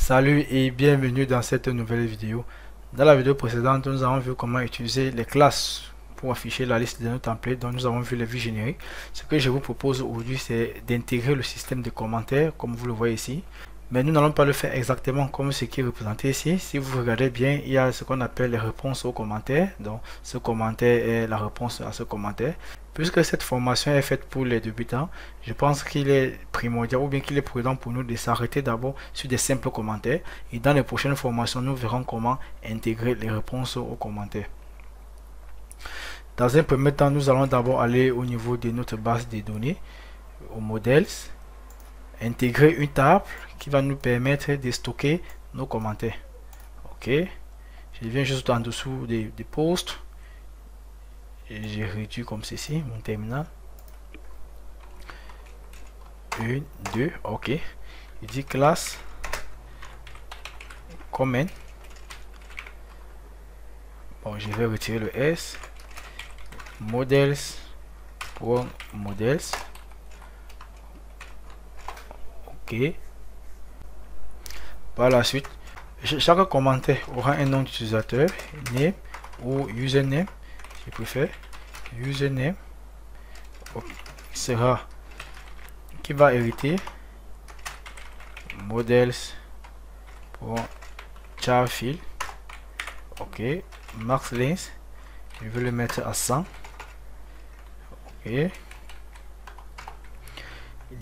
Salut et bienvenue dans cette nouvelle vidéo. Dans la vidéo précédente, nous avons vu comment utiliser les classes pour afficher la liste de nos templates. Donc nous avons vu les vues génériques. Ce que je vous propose aujourd'hui, c'est d'intégrer le système de commentaires comme vous le voyez ici. Mais nous n'allons pas le faire exactement comme ce qui est représenté ici. Si vous regardez bien, il y a ce qu'on appelle les réponses aux commentaires. Donc ce commentaire est la réponse à ce commentaire. Puisque cette formation est faite pour les débutants, je pense qu'il est primordial ou bien qu'il est prudent pour nous de s'arrêter d'abord sur des simples commentaires. Et dans les prochaines formations, nous verrons comment intégrer les réponses aux commentaires. Dans un premier temps, nous allons d'abord aller au niveau de notre base de données, aux modèles, intégrer une table qui va nous permettre de stocker nos commentaires. Ok, je viens juste en dessous des posts. J'ai réduit comme ceci mon terminal. 1, 2, ok. Il dit classe comment. Bon, je vais retirer le S. Models pour models. Ok. Par la suite, chaque commentaire aura un nom d'utilisateur, name ou username. Je préfère username sera qui va hériter models pour charfield. Ok, max length, je vais le mettre à 100. Ok,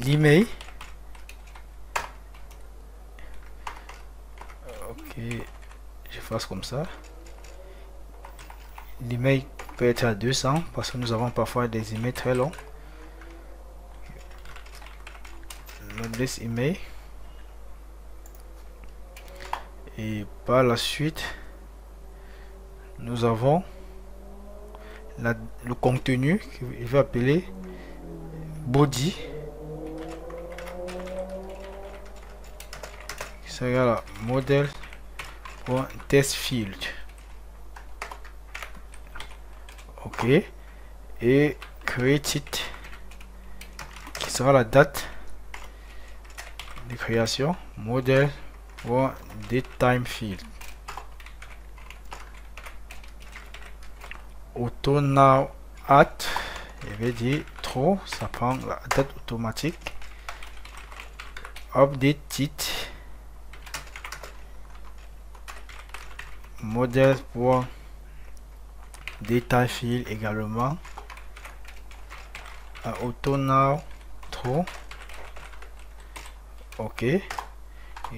l'email. Ok, je fasse comme ça. L'email peut être à 200 parce que nous avons parfois des emails très longs. L'adresse email. Et par la suite, nous avons le contenu qu'il va appeler body. Qui sera la model.test field. Ok, et created qui sera la date de création, model ou datetime field. Auto now at, je vais dire trop, ça prend la date automatique. Update it, model pour data field également. Auto now trop. Ok, et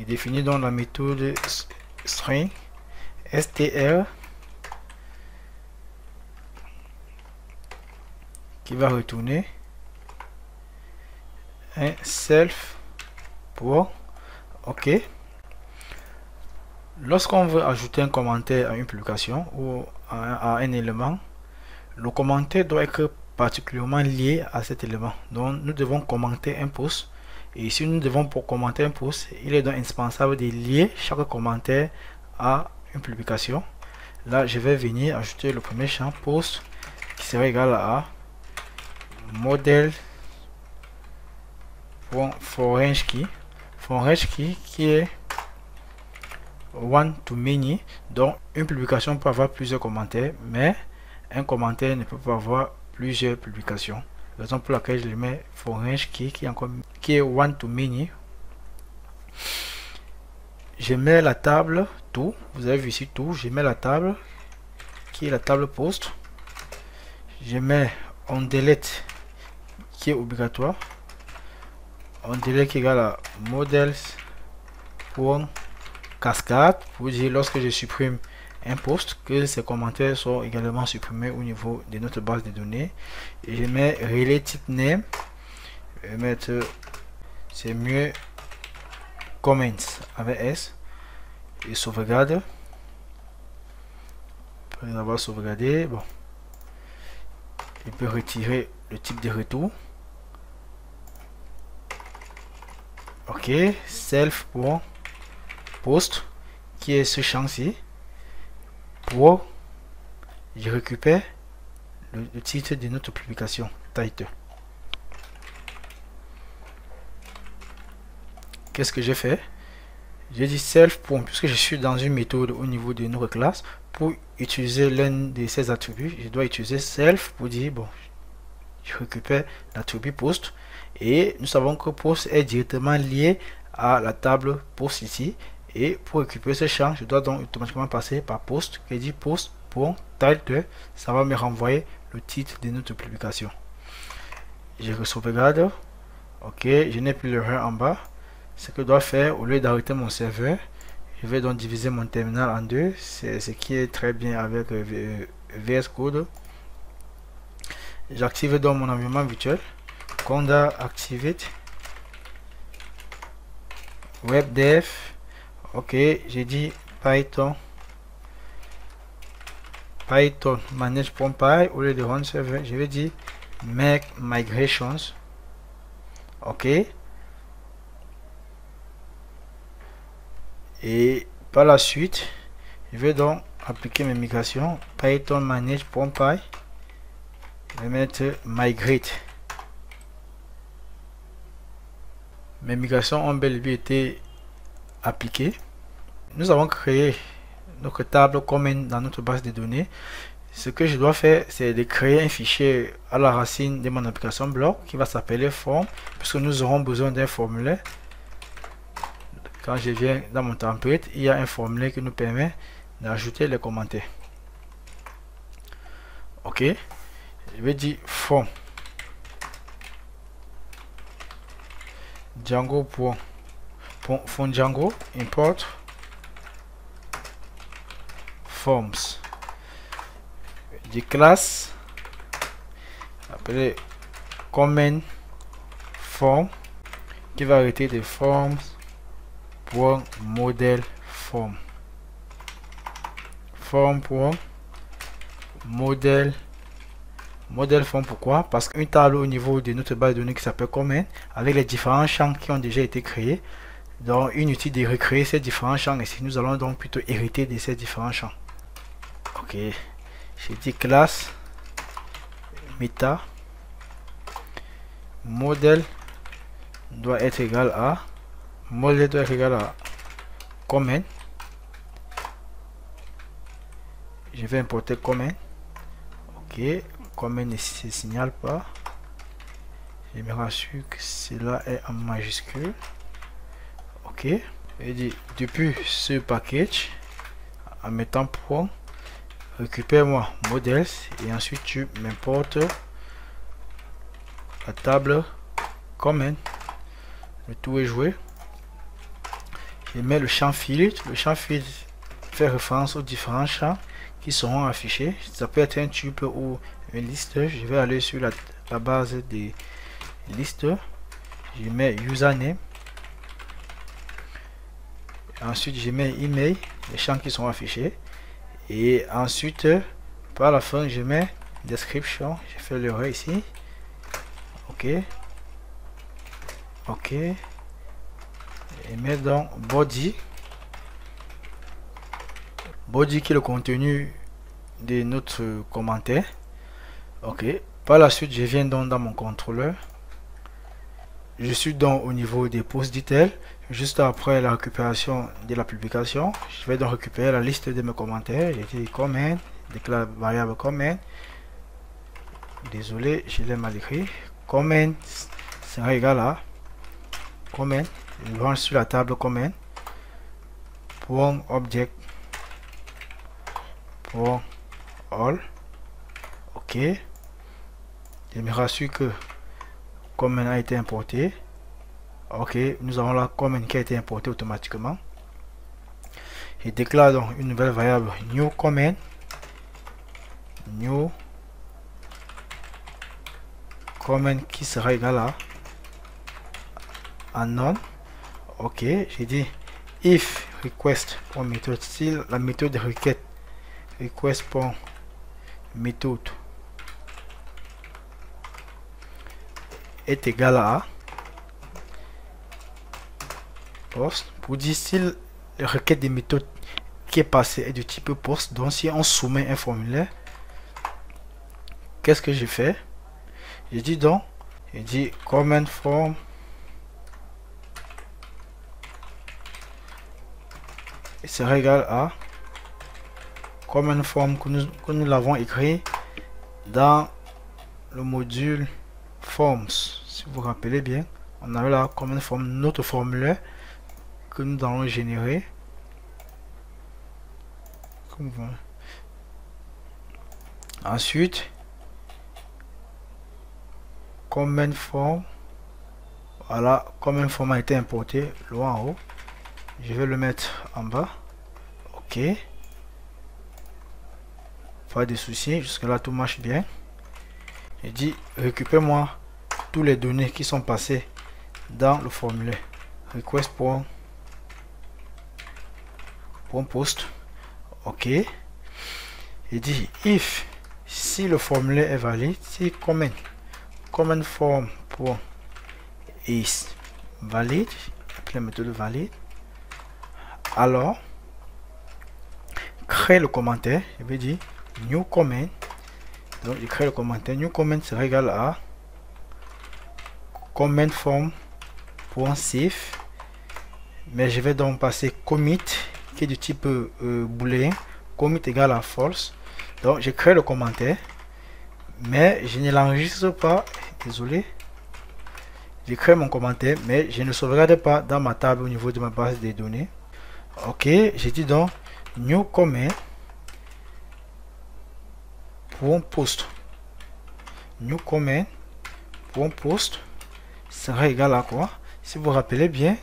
définit donc la méthode string str qui va retourner un self pour. Ok, lorsqu'on veut ajouter un commentaire à une publication ou à un élément, le commentaire doit être particulièrement lié à cet élément. Donc nous devons commenter un post, et si nous devons pour commenter un post, il est donc indispensable de lier chaque commentaire à une publication. Là je vais venir ajouter le premier champ post qui sera égal à model.foreign-key qui est one to many. Donc une publication peut avoir plusieurs commentaires, mais un commentaire ne peut pas avoir plusieurs publications. Raison pour laquelle je le mets foreign-key qui est one to many. Je mets la table tout, vous avez vu ici tout, je mets la table qui est la table post. Je mets on delete qui est obligatoire. On delete qui est égal à models pour cascade, pour dire lorsque je supprime un post que ces commentaires sont également supprimés au niveau de notre base de données. Et je mets related name, je vais mettre, c'est mieux, comments avec S, et sauvegarde. Après avoir sauvegardé, bon, je peux retirer le type de retour. Ok, self pour post qui est ce champ-ci. Pour je récupère le titre de notre publication, title. Qu'est-ce que j'ai fait? J'ai dit self pour, puisque je suis dans une méthode au niveau de notre classe, pour utiliser l'un de ces attributs, je dois utiliser self pour dire, bon, je récupère l'attribut post. Et nous savons que post est directement lié à la table post ici. Et pour récupérer ce champ, je dois donc automatiquement passer par post, qui dit post.title. Ça va me renvoyer le titre de notre publication. Je sauvegarde. Ok, je n'ai plus le en bas. Ce que je dois faire, au lieu d'arrêter mon serveur, je vais donc diviser mon terminal en deux. C'est ce qui est très bien avec VS Code. J'active donc mon environnement virtuel. Conda activate. WebDev. Ok, j'ai dit Python manage.py. Au lieu de run server, je vais dire make migrations. Ok. Et par la suite, je vais donc appliquer mes migrations. Python manage.py. Je vais mettre migrate. Mes migrations ont bel et bien été appliquées. Nous avons créé notre table commune dans notre base de données. Ce que je dois faire, c'est de créer un fichier à la racine de mon application bloc qui va s'appeler form, puisque nous aurons besoin d'un formulaire. Quand je viens dans mon template, il y a un formulaire qui nous permet d'ajouter les commentaires. Ok, je vais dire form Django Django import forms de classe appelé comment form qui va arrêter de forms pour modèle form pour modèle form. Pourquoi? Parce qu'une table au niveau de notre base de données qui s'appelle comment avec les différents champs qui ont déjà été créés, donc inutile de recréer ces différents champs ici. Nous allons donc plutôt hériter de ces différents champs. Ok, j'ai dit classe meta modèle doit être égal à comment. Je vais importer comment. Ok, comment ne se signale pas. Je me rassure que cela est en majuscule. Ok, et dit depuis ce package en mettant point récupère-moi modèles et ensuite tu m'importes la table comment. Le tout est joué. Je mets le champ filtre. Le champ filtre fait référence aux différents champs qui seront affichés. Ça peut être un tuple ou une liste. Je vais aller sur la base des listes. Je mets username. Ensuite, je mets email, les champs qui sont affichés. Et ensuite, par la fin, je mets description. Je fais l'erreur ici. Ok. Ok. Et mets donc body. Body qui est le contenu de notre commentaire. Ok. Par la suite, je viens donc dans mon contrôleur. Je suis donc au niveau des post details. Juste après la récupération de la publication, je vais donc récupérer la liste de mes commentaires. J'ai dit comment, déclare variable comment. Désolé, je l'ai mal écrit. Comment sera égal à comment. Je branche sur la table comment. Point object. Point all. Ok. Je me rassure que comment a été importé. Ok, nous avons la comment qui a été importée automatiquement. Je déclare donc une nouvelle variable new comment. New comment qui sera égal à unknown. Ok, j'ai dit if request pour méthode, si la méthode de requête request pour méthode est égal à post, pour dire si la requête des méthodes qui est passée est de type post. Donc si on soumet un formulaire, qu'est-ce que j'ai fait? J'ai dit donc, j'ai dit comment form sera égal à common form que nous l'avons écrit dans le module forms. Si vous vous rappelez bien, on avait la common form, notre formulaire que nous allons générer. Ensuite, common form, voilà, common form a été importé loin en haut. Je vais le mettre en bas. Ok. Pas de soucis, jusque là tout marche bien. Il dit récupère-moi tous les données qui sont passées dans le formulaire. Request.post. Ok. Il dit if, si le formulaire est valide, si common form is valide, la méthode valide, alors crée le commentaire. Je vais dire new comment. Donc je crée le commentaire. New comment sera égal à comment form.save, mais je vais donc passer commit qui est du type booléen. Commit égale à false. Donc je crée le commentaire, mais je ne l'enregistre pas. Désolé. Je crée mon commentaire, mais je ne sauvegarde pas dans ma table au niveau de ma base de données. Ok, j'ai dit donc new comment .post. New comment .post sera égal à quoi? Si vous vous rappelez bien,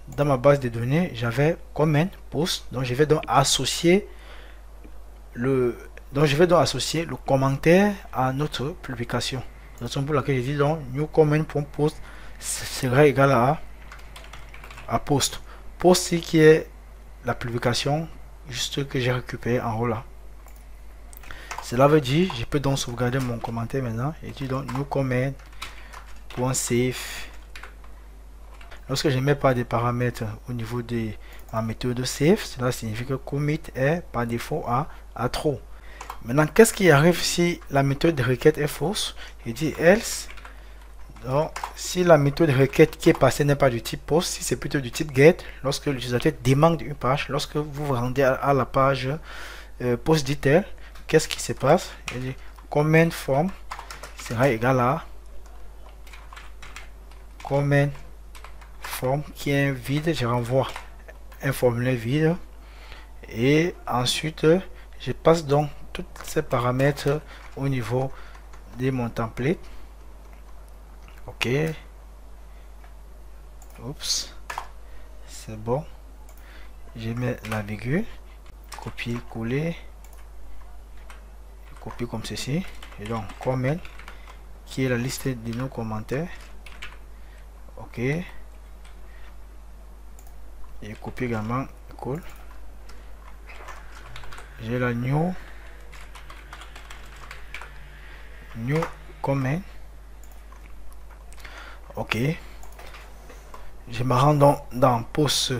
dans ma base de données, j'avais comment post, donc je vais donc associer le commentaire à notre publication. Raison pour laquelle je dis donc new comment.post sera égal à post. Post qui est la publication juste que j'ai récupéré en haut là. Cela veut dire je peux donc sauvegarder mon commentaire maintenant et dire donc new comment.save. Lorsque je ne mets pas de paramètres au niveau de ma méthode save, cela signifie que commit est par défaut à true. Maintenant, qu'est-ce qui arrive si la méthode de requête est fausse? Je dis else. Donc, si la méthode de requête qui est passée n'est pas du type post, si c'est plutôt du type get, lorsque l'utilisateur demande une page, lorsque vous vous rendez à la page post detail, qu'est-ce qui se passe? Je dis comment form sera égal à comment form qui est vide. Je renvoie un formulaire vide et ensuite je passe donc tous ces paramètres au niveau de mon template. Ok, oups, c'est bon. Je mets la virgule, copier coller, copier comme ceci, et donc comment qui est la liste de nos commentaires. Ok, et copier également cool. J'ai la new comment. Ok, je me rends dans post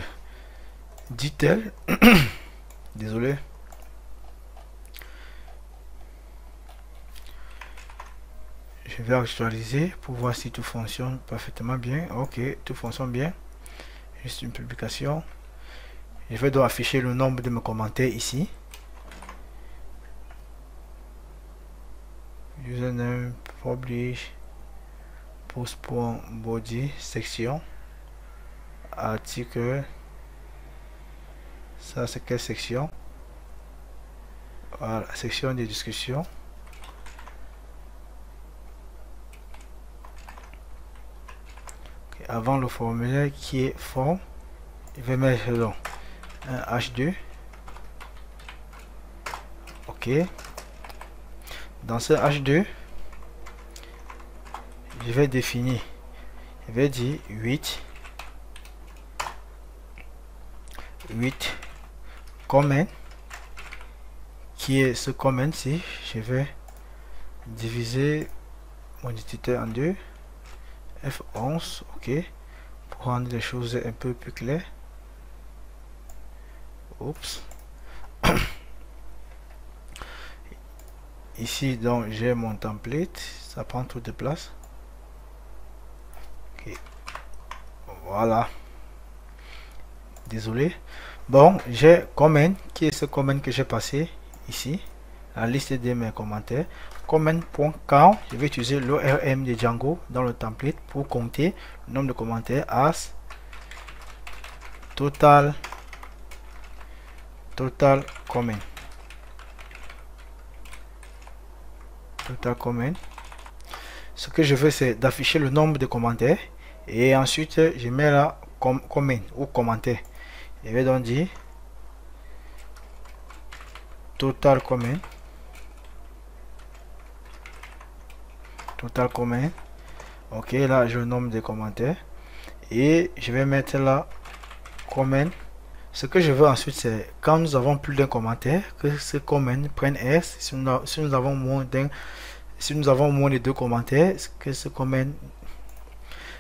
detail. Désolé. Je vais actualiser pour voir si tout fonctionne parfaitement bien. Ok, tout fonctionne bien. Juste une publication. Je vais donc afficher le nombre de mes commentaires ici. Username, publish, post.body, section, article. Ça c'est quelle section? Voilà, section de discussion. Okay, avant le formulaire qui est form, je vais mettre donc un H2. Ok. Dans ce H2, je vais définir, je vais dire 8 comment, qui est ce comment ci. Je vais diviser mon éditeur en deux, F11, ok, pour rendre les choses un peu plus claires. Oups. Ici donc j'ai mon template, ça prend toute de place. Okay. Voilà. désolé. Bon, j'ai comment, qui est ce comment que j'ai passé ici, la liste de mes commentaires. Comment.count, je vais utiliser l'ORM de Django dans le template pour compter le nombre de commentaires as total comment. Total comment. Ce que je veux, c'est d'afficher le nombre de commentaires et ensuite je mets là comment ou commentaire. Je vais donc dire total comment. Total comment. Ok, là j'ai le nombre de commentaires et je vais mettre là comment. Ce que je veux ensuite, c'est quand nous avons plus d'un commentaire, que ce comment prenne S. Si nous avons moins de 2 commentaires, que ce comment.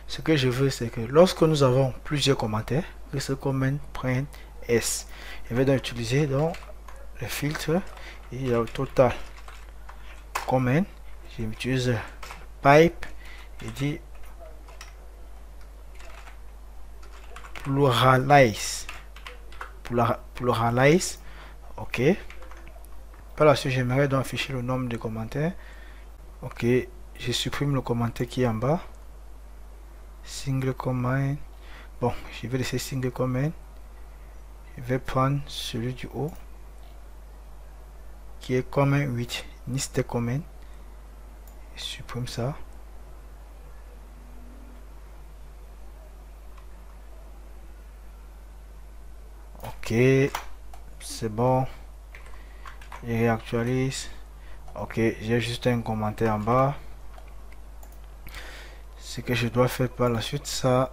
Ce que je veux, c'est que lorsque nous avons plusieurs commentaires, que ce comment prenne S. Je vais donc utiliser donc le filtre et le total comment. J'utilise pipe et dit pluralize. Pluralize. Ok. Par la suite, j'aimerais donc afficher le nombre de commentaires. Ok. Je supprime le commentaire qui est en bas. Single comment. Bon, je vais laisser single comment. Je vais prendre celui du haut qui est comment 8. Liste comment. Je supprime ça. Ok, c'est bon. Je réactualise. Ok, j'ai juste un commentaire en bas. Ce que je dois faire par la suite, ça.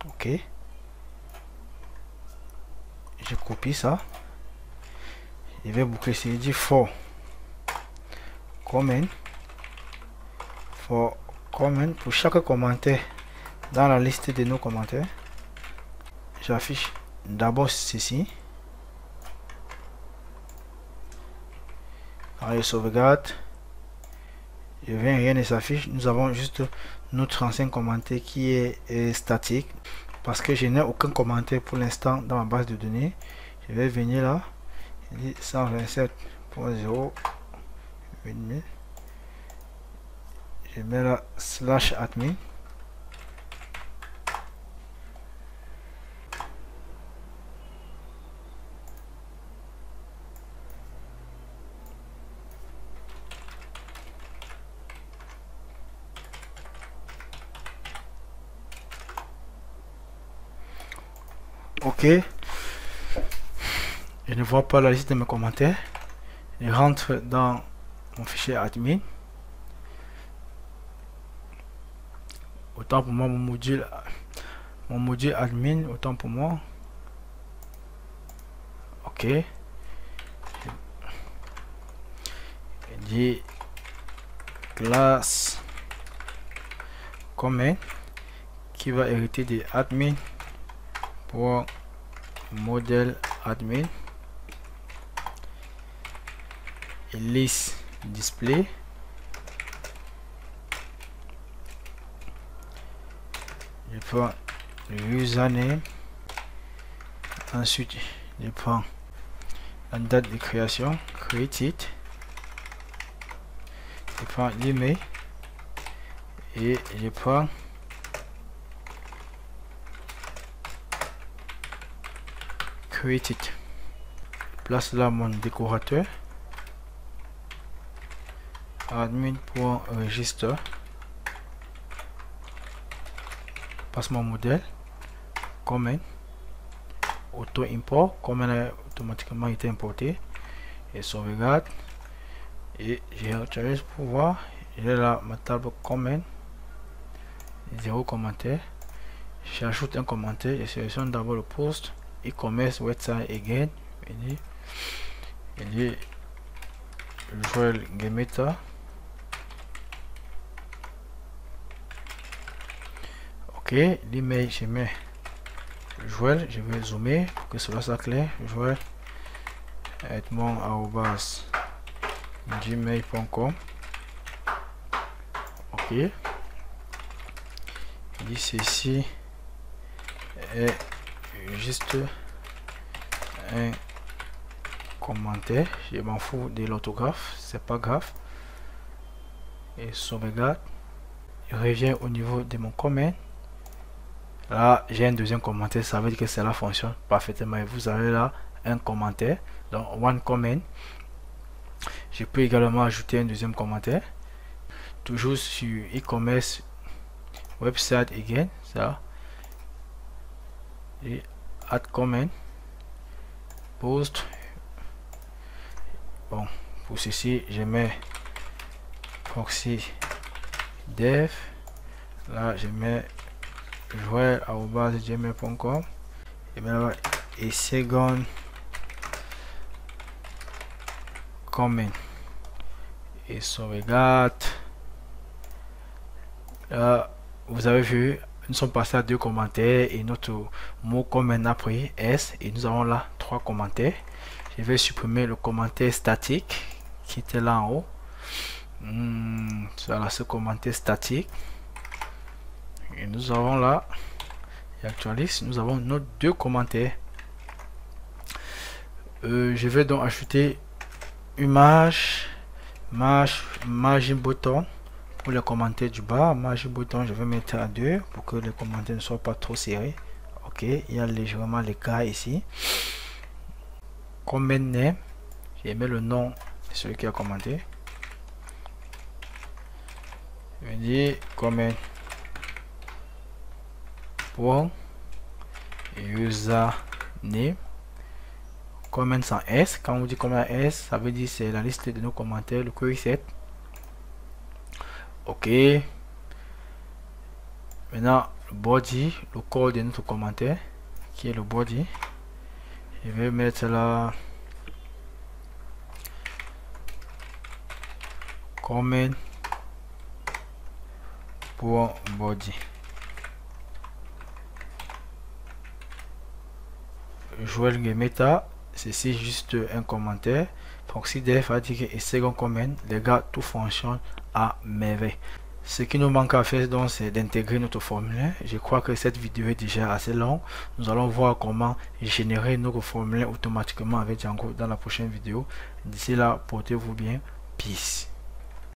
Ok. Je copie ça. Je vais boucler ici. Il dit for comment. For comment. Pour chaque commentaire dans la liste de nos commentaires, j'affiche d'abord ceci. Quand je sauvegarde, je viens, rien ne s'affiche. Nous avons juste notre ancien commentaire qui est statique parce que je n'ai aucun commentaire pour l'instant dans ma base de données. Je vais venir là, 127.0. Je mets là /admin. Ok, je ne vois pas la liste de mes commentaires. Je rentre dans mon fichier admin. Autant pour moi, mon module admin, autant pour moi. Ok, je dis classe comment qui va hériter de admin pour modèle admin et liste display. Je prends le username, ensuite je prends la date de création, created, je prends l'email et je prends created. Place là mon décorateur, admin.register, passe mon modèle, comment, auto import, comment a automatiquement été importé, et sauvegarde, et j'ai réactualise pour voir. J'ai là ma table comment, 0 commentaire, j'ajoute un commentaire, je sélectionne d'abord le post e-commerce website again, et dit Joël Gemeta. Ok, l'email je mets Joël, je vais zoomer pour que cela soit clair. Joël @gmail.com. Ok, dit ceci est juste un commentaire. Je m'en fous de l'orthographe, c'est pas grave. Et sauvegarde. Je reviens au niveau de mon comment. Là, j'ai un deuxième commentaire, ça veut dire que cela fonctionne parfaitement. Et vous avez là un commentaire, donc one comment. Je peux également ajouter un deuxième commentaire. Toujours sur e-commerce website again, ça. Et add comment, post. Bon, pour ceci, je mets proxy dev. Là, je mets joël@gmail.com et second comment et sauvegarde. Là, vous avez vu, nous sommes passés à 2 commentaires et notre mot comment a pris S et nous avons là 3 commentaires. Je vais supprimer le commentaire statique qui était là en haut. Voilà, ce commentaire statique. Et nous avons là, j'actualise, nous avons nos 2 commentaires. Je vais donc ajouter une margin button pour les commentaires du bas. Margin button, je vais mettre à 2 pour que les commentaires ne soient pas trop serrés. Ok, il y a légèrement l'écart ici. Comment name, j'ai mis le nom de celui qui a commenté. Je vais dire comment pour username, comment sans S. Quand on dit comment S, ça veut dire c'est la liste de nos commentaires, le query set. Ok, maintenant le body, le code de notre commentaire qui est le body. Je vais mettre là comment pour body. Joël Meta, ceci juste un commentaire. Proxy dev a dit que et second comment, les gars, tout fonctionne à merveille. Ce qui nous manque à faire donc c'est d'intégrer notre formulaire. Je crois que cette vidéo est déjà assez longue. Nous allons voir comment générer notre formulaire automatiquement avec Django dans la prochaine vidéo. D'ici là, portez-vous bien. Peace.